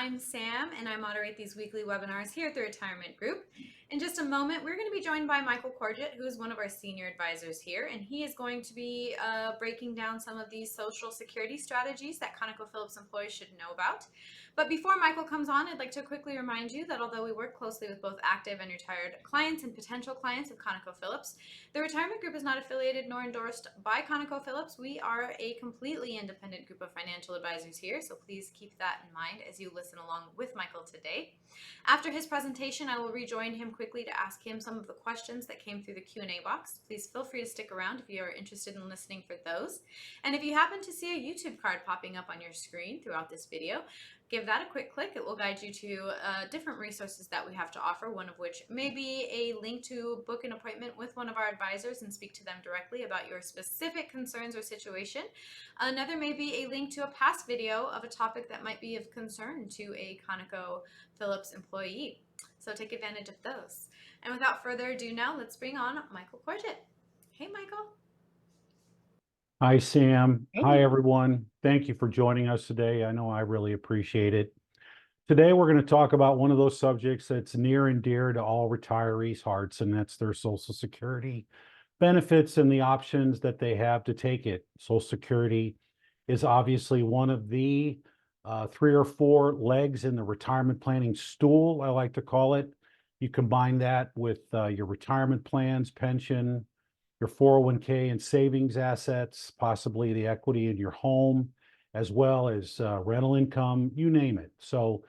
I'm Sam, and I moderate these weekly webinars here at the Retirement Group. In just a moment, we're going to be joined by Michael Corgiat, who is one of our senior advisors here, and he is going to be breaking down some of these Social Security strategies that ConocoPhillips employees should know about. But before Michael comes on, I'd like to quickly remind you that although we work closely with both active and retired clients and potential clients of ConocoPhillips, the Retirement Group is not affiliated nor endorsed by ConocoPhillips. We are a completely independent group of financial advisors here, so please keep that in mind as you listen along with Michael today. After his presentation, I will rejoin him quickly to ask him some of the questions that came through the Q&A box. Please feel free to stick around if you are interested in listening for those. And if you happen to see a YouTube card popping up on your screen throughout this video, give that a quick click. It will guide you to different resources that we have to offer, one of which may be a link to book an appointment with one of our advisors and speak to them directly about your specific concerns or situation. Another may be a link to a past video of a topic that might be of concern to a ConocoPhillips employee. So take advantage of those. And without further ado now, let's bring on Michael Corgiat. Hey, Michael. Hi, Sam. Hey. Hi, everyone. Thank you for joining us today. I know I really appreciate it. Today, we're going to talk about one of those subjects that's near and dear to all retirees' hearts, and that's their Social Security benefits and the options that they have to take it. Social Security is obviously one of the 3 or 4 legs in the retirement planning stool, I like to call it. You combine that with your retirement plans, pension, your 401k and savings assets, possibly the equity in your home, as well as rental income, you name it. So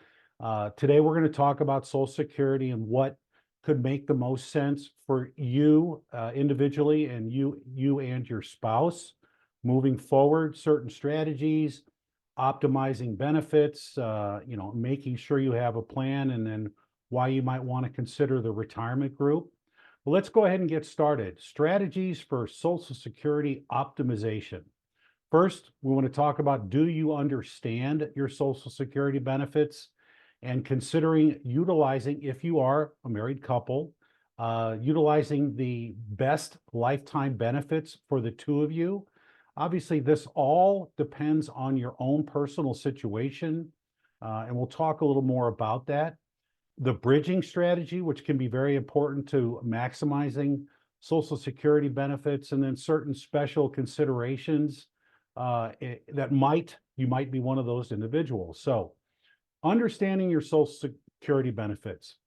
today we're going to talk about Social Security and what could make the most sense for you individually and you and your spouse moving forward, certain strategies, optimizing benefits, making sure you have a plan, and then why you might want to consider the retirement group. Well, let's go ahead and get started. Strategies for Social Security optimization. First, we want to talk about, do you understand your Social Security benefits? And considering utilizing, if you are a married couple, utilizing the best lifetime benefits for the two of you. Obviously, this all depends on your own personal situation, and we'll talk a little more about that. The bridging strategy, which can be very important to maximizing Social Security benefits, and then certain special considerations that you might be one of those individuals. So understanding your Social Security benefits.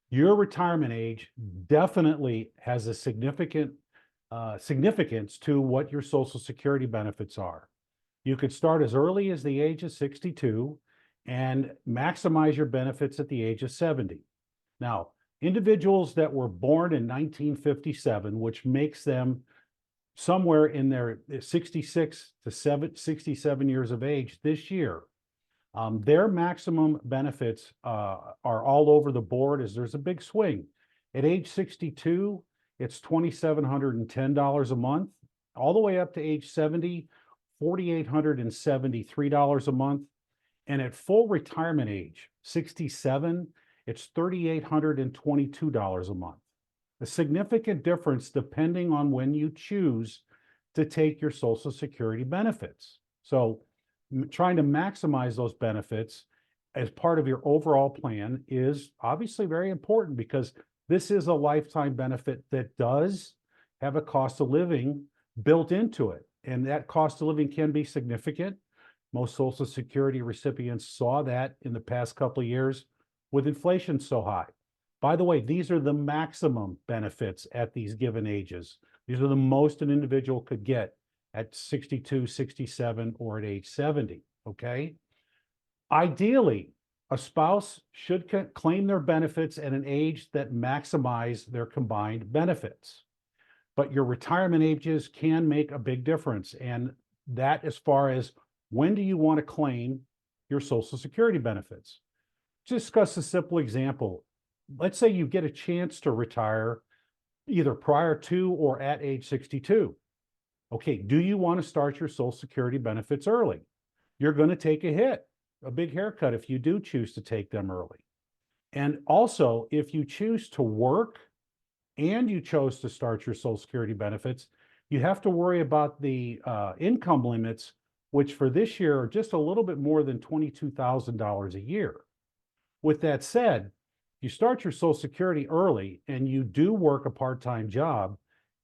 Your retirement age definitely has a significant significance to what your Social Security benefits are. You could start as early as the age of 62 and maximize your benefits at the age of 70. Now, individuals that were born in 1957, which makes them somewhere in their 66 to 67 years of age this year, their maximum benefits are all over the board as there's a big swing. At age 62, it's $2,710 a month, all the way up to age 70, $4,873 a month. And at full retirement age, 67, it's $3,822 a month. A significant difference depending on when you choose to take your Social Security benefits. So trying to maximize those benefits as part of your overall plan is obviously very important, because this is a lifetime benefit that does have a cost of living built into it. And that cost of living can be significant. Most Social Security recipients saw that in the past couple of years with inflation so high. By the way, these are the maximum benefits at these given ages. These are the most an individual could get at 62, 67, or at age 70, okay? Ideally, a spouse should claim their benefits at an age that maximize their combined benefits. But your retirement ages can make a big difference, and that as far as when do you want to claim your Social Security benefits? Discuss a simple example. Let's say you get a chance to retire either prior to or at age 62. Okay, do you want to start your Social Security benefits early? You're going to take a hit, a big haircut, if you do choose to take them early. And also, if you choose to work and you chose to start your Social Security benefits, you have to worry about the income limits which for this year are just a little bit more than $22,000 a year. With that said, you start your Social Security early and you do work a part-time job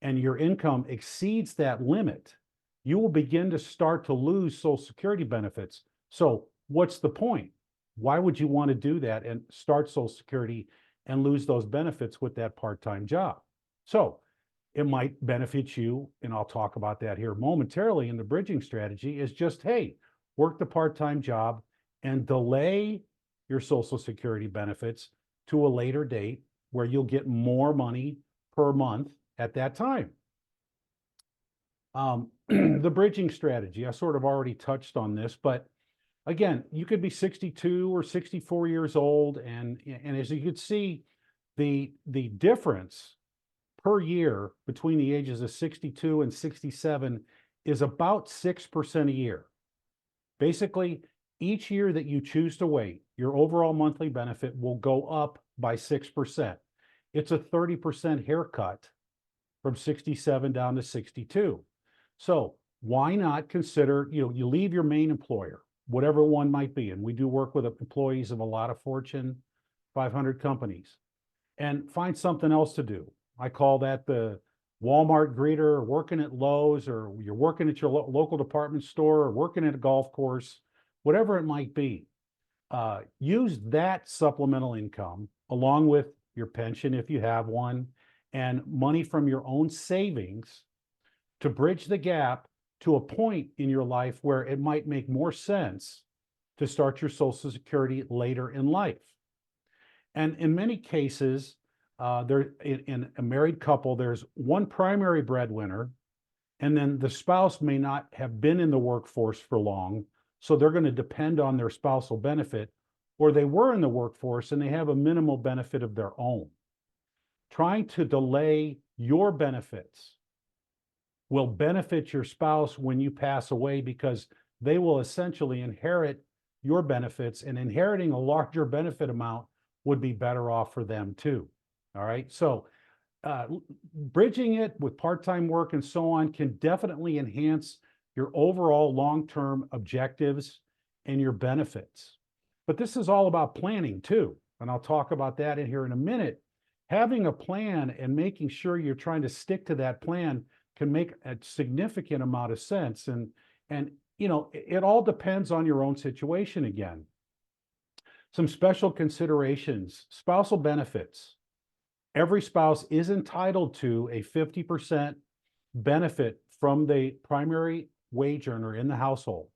and your income exceeds that limit, you will begin to start to lose Social Security benefits. So what's the point? Why would you want to do that and start Social Security and lose those benefits with that part-time job? So it might benefit you, and I'll talk about that here momentarily in the bridging strategy, is just, hey, work the part-time job and delay your Social Security benefits to a later date where you'll get more money per month at that time. The bridging strategy, I sort of already touched on this, but again, you could be 62 or 64 years old, and as you could see, the difference per year between the ages of 62 and 67 is about 6% a year. Basically, each year that you choose to wait, your overall monthly benefit will go up by 6%. It's a 30% haircut from 67 down to 62. So why not consider, you leave your main employer, whatever one might be, and we do work with employees of a lot of Fortune 500 companies, and find something else to do. I call that the Walmart greeter, or working at Lowe's, or you're working at your local department store, or working at a golf course, whatever it might be. Use that supplemental income along with your pension if you have one, and money from your own savings to bridge the gap to a point in your life where it might make more sense to start your Social Security later in life. And in many cases, in a married couple, there's one primary breadwinner, and then the spouse may not have been in the workforce for long, so they're going to depend on their spousal benefit, or they were in the workforce and they have a minimal benefit of their own. Trying to delay your benefits will benefit your spouse when you pass away, because they will essentially inherit your benefits, and inheriting a larger benefit amount would be better off for them too. All right. So bridging it with part-time work and so on can definitely enhance your overall long-term objectives and your benefits. But this is all about planning too. And I'll talk about that in here in a minute. Having a plan and making sure you're trying to stick to that plan can make a significant amount of sense. And it all depends on your own situation again. Some special considerations: spousal benefits. Every spouse is entitled to a 50% benefit from the primary wage earner in the household.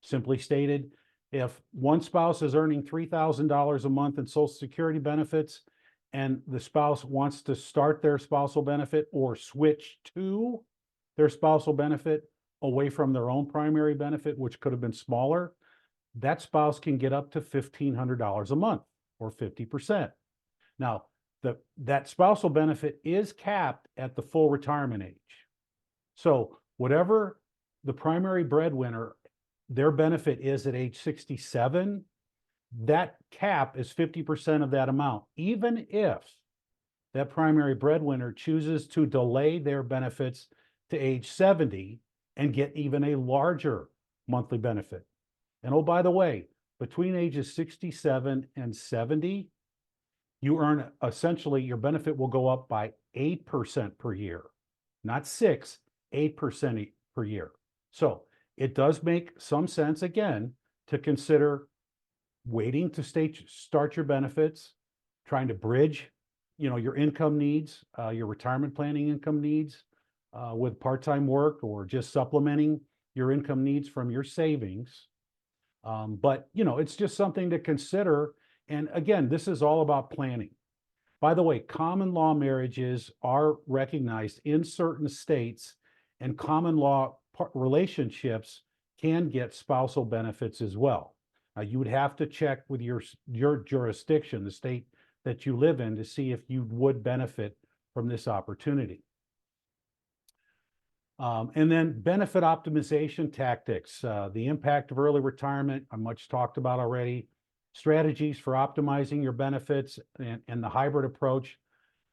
Simply stated, if one spouse is earning $3,000 a month in Social Security benefits, and the spouse wants to start their spousal benefit or switch to their spousal benefit away from their own primary benefit, which could have been smaller, that spouse can get up to $1,500 a month, or 50%. Now, that spousal benefit is capped at the full retirement age. So whatever the primary breadwinner, their benefit is at age 67, that cap is 50% of that amount, even if that primary breadwinner chooses to delay their benefits to age 70 and get even a larger monthly benefit. And oh, by the way, between ages 67 and 70, you earn, essentially, your benefit will go up by 8% per year, not 6, 8% per year. So it does make some sense, again, to consider waiting to start your benefits, trying to bridge, your income needs, your retirement planning income needs with part-time work, or just supplementing your income needs from your savings. But it's just something to consider. And again, this is all about planning. By the way, common law marriages are recognized in certain states, and common law relationships can get spousal benefits as well. You would have to check with your jurisdiction, the state that you live in, to see if you would benefit from this opportunity. And then benefit optimization tactics, the impact of early retirement, I much talked about already. Strategies for optimizing your benefits and the hybrid approach.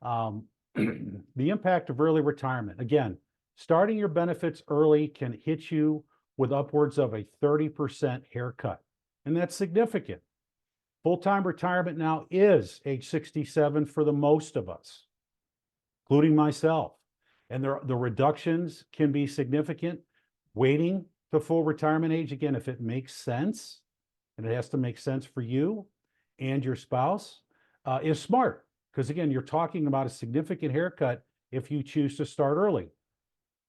The impact of early retirement. Again, starting your benefits early can hit you with upwards of a 30% haircut. And that's significant. Full-time retirement now is age 67 for the most of us, including myself. And the reductions can be significant. Waiting to full retirement age, again, if it makes sense, and it has to make sense for you and your spouse, is smart. Because again, you're talking about a significant haircut if you choose to start early.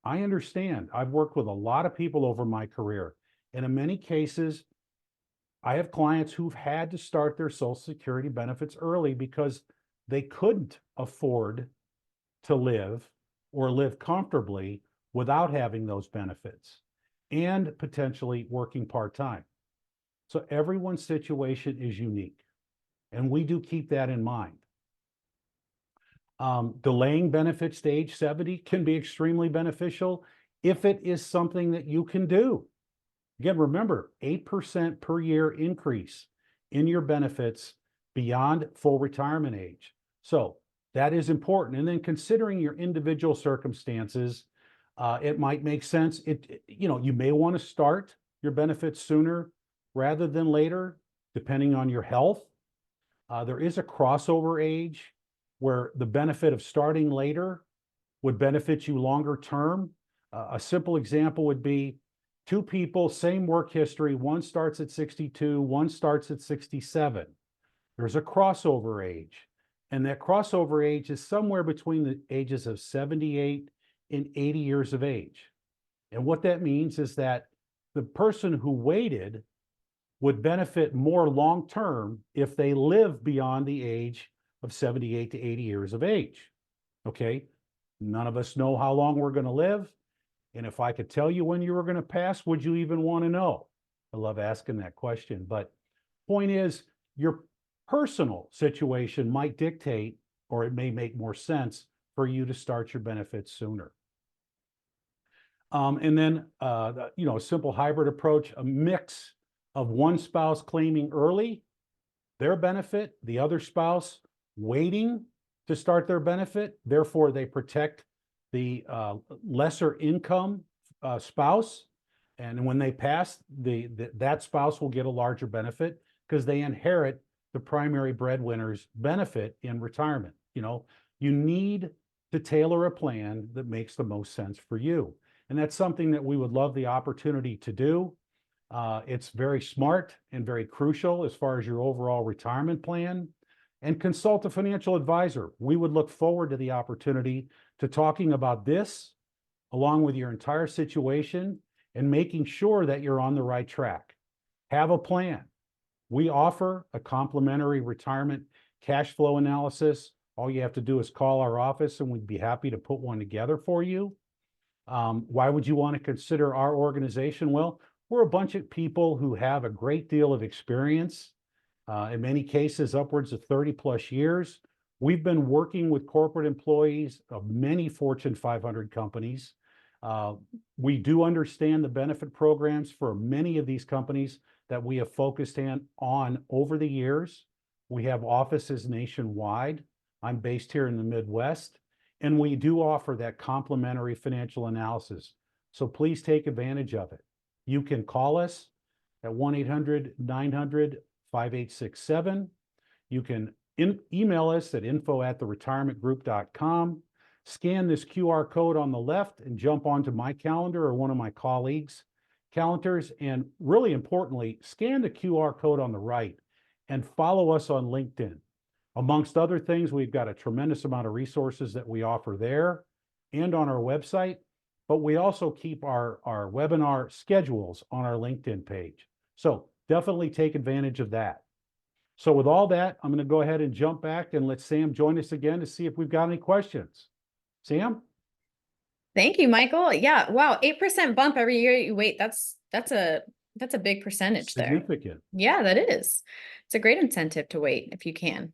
I understand. I've worked with a lot of people over my career, and in many cases, I have clients who've had to start their Social Security benefits early because they couldn't afford to live or live comfortably without having those benefits and potentially working part-time. So everyone's situation is unique, and we do keep that in mind. Delaying benefits to age 70 can be extremely beneficial if it is something that you can do. Again, remember, 8% per year increase in your benefits beyond full retirement age. So that is important. And then considering your individual circumstances, it might make sense. You may want to start your benefits sooner rather than later, depending on your health. There is a crossover age where the benefit of starting later would benefit you longer term. A simple example would be two people, same work history. One starts at 62, one starts at 67. There's a crossover age. And that crossover age is somewhere between the ages of 78 and 80 years of age. And what that means is that the person who waited would benefit more long-term if they live beyond the age of 78 to 80 years of age. Okay? None of us know how long we're going to live. And if I could tell you when you were going to pass, would you even want to know? I love asking that question. But point is, your personal situation might dictate, or it may make more sense for you to start your benefits sooner. And then, a simple hybrid approach, a mix of one spouse claiming early their benefit, the other spouse waiting to start their benefit. Therefore, they protect the lesser income spouse. And when they pass, that spouse will get a larger benefit because they inherit the primary breadwinner's benefit in retirement. You need to tailor a plan that makes the most sense for you. And that's something that we would love the opportunity to do. It's very smart and very crucial as far as your overall retirement plan. And consult a financial advisor. We would look forward to the opportunity to talking about this along with your entire situation and making sure that you're on the right track. Have a plan. We offer a complimentary retirement cash flow analysis. All you have to do is call our office and we'd be happy to put one together for you. Why would you want to consider our organization? Well, we're a bunch of people who have a great deal of experience, in many cases upwards of 30 plus years. We've been working with corporate employees of many Fortune 500 companies. We do understand the benefit programs for many of these companies that we have focused on over the years. We have offices nationwide. I'm based here in the Midwest, and we do offer that complimentary financial analysis. So please take advantage of it. You can call us at 1-800-900-5867. You can email us at info@theretirementgroup.com. Scan this QR code on the left and jump onto my calendar or one of my colleagues' calendars. And really importantly, scan the QR code on the right and follow us on LinkedIn. Amongst other things, we've got a tremendous amount of resources that we offer there and on our website, but we also keep our webinar schedules on our LinkedIn page. So definitely take advantage of that. So with all that, I'm going to go ahead and jump back and let Sam join us again to see if we've got any questions. Sam? Thank you, Michael. Yeah. Wow. 8% bump every year you wait. That's a big percentage there. Significant. Yeah, that is. It's a great incentive to wait if you can.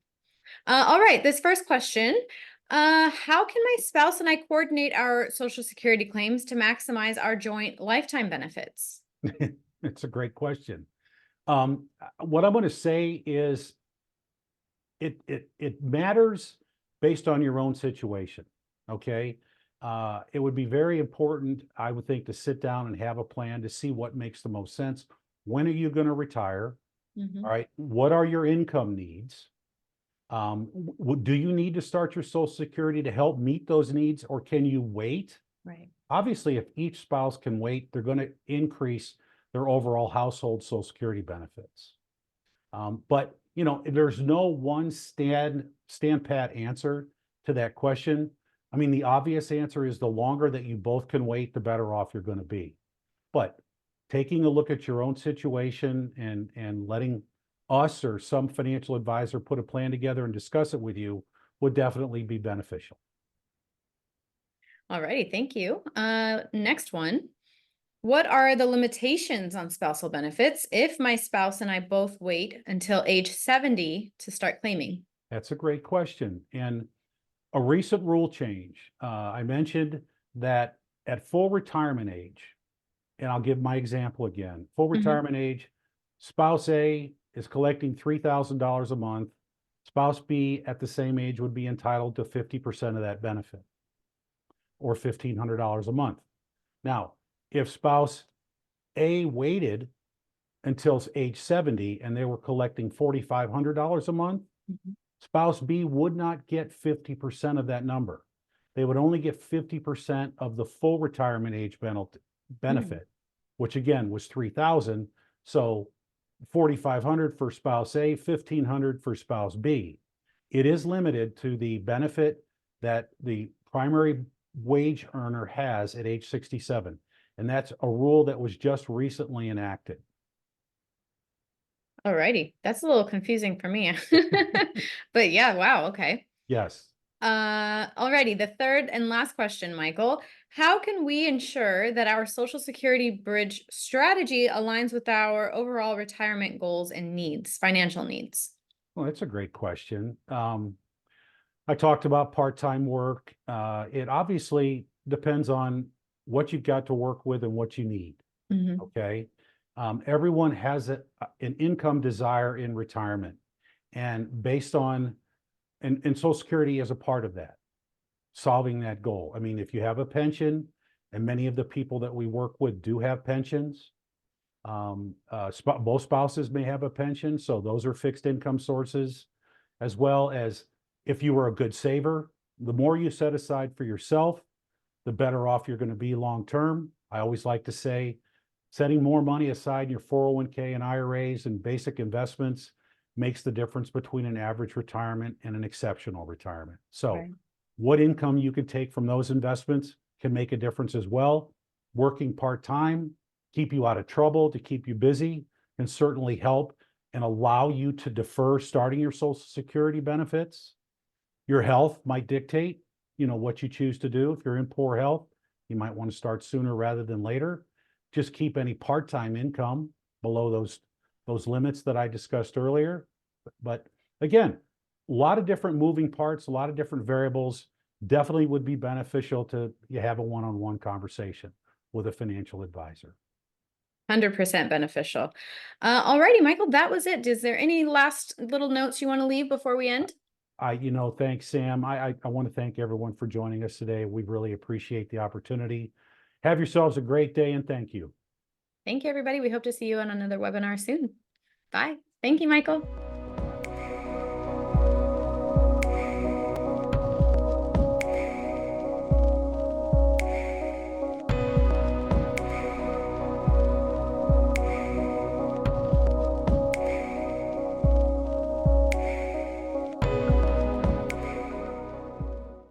All right. This first question, how can my spouse and I coordinate our Social Security claims to maximize our joint lifetime benefits? It's a great question. What I'm going to say is it matters based on your own situation. Okay. It would be very important, I would think, to sit down and have a plan to see what makes the most sense. When are you going to retire? All right. What are your income needs? Do you need to start your Social Security to help meet those needs, or can you wait? Right. Obviously, if each spouse can wait, they're going to increase their overall household Social Security benefits. But there's no one stand pat answer to that question. I mean, the obvious answer is the longer that you both can wait, the better off you're going to be. But taking a look at your own situation and letting us or some financial advisor put a plan together and discuss it with you would definitely be beneficial. All righty. Thank you. Next one. What are the limitations on spousal benefits if my spouse and I both wait until age 70 to start claiming? That's a great question. And a recent rule change, I mentioned that at full retirement age, and I'll give my example again, full retirement age, spouse A is collecting $3,000 a month. Spouse B at the same age would be entitled to 50% of that benefit, or $1,500 a month. Now, if spouse A waited until age 70 and they were collecting $4,500 a month, spouse B would not get 50% of that number. They would only get 50% of the full retirement age benefit, which again was $3,000. So $4,500 for spouse A, $1,500 for spouse B. It is limited to the benefit that the primary wage earner has at age 67. And that's a rule that was just recently enacted. All righty. That's a little confusing for me. But yeah, wow. Okay. Yes. Alrighty. The third and last question, Michael. How can we ensure that our Social Security bridge strategy aligns with our overall retirement goals and needs, financial needs? Well, that's a great question. I talked about part-time work. It obviously depends on what you've got to work with and what you need. Okay. Everyone has an income desire in retirement, and based on, and Social Security is a part of that, solving that goal. I mean, if you have a pension, and many of the people that we work with do have pensions, both spouses may have a pension, so those are fixed income sources, as well as if you were a good saver, the more you set aside for yourself, the better off you're going to be long term. I always like to say, setting more money aside in your 401k and IRAs and basic investments makes the difference between an average retirement and an exceptional retirement. So what income you can take from those investments can make a difference as well. Working part-time, keep you out of trouble, to keep you busy, can certainly help and allow you to defer starting your Social Security benefits. Your health might dictate, what you choose to do. If you're in poor health, you might want to start sooner rather than later. Just keep any part-time income below those limits that I discussed earlier. But again, a lot of different moving parts, a lot of different variables. Definitely would be beneficial to have a one-on-one conversation with a financial advisor. 100% beneficial. Alrighty, Michael, that was it. Is there any last little notes you want to leave before we end? Thanks, Sam. I want to thank everyone for joining us today. We really appreciate the opportunity. Have yourselves a great day, and thank you. Thank you, everybody. We hope to see you on another webinar soon. Bye. Thank you, Michael.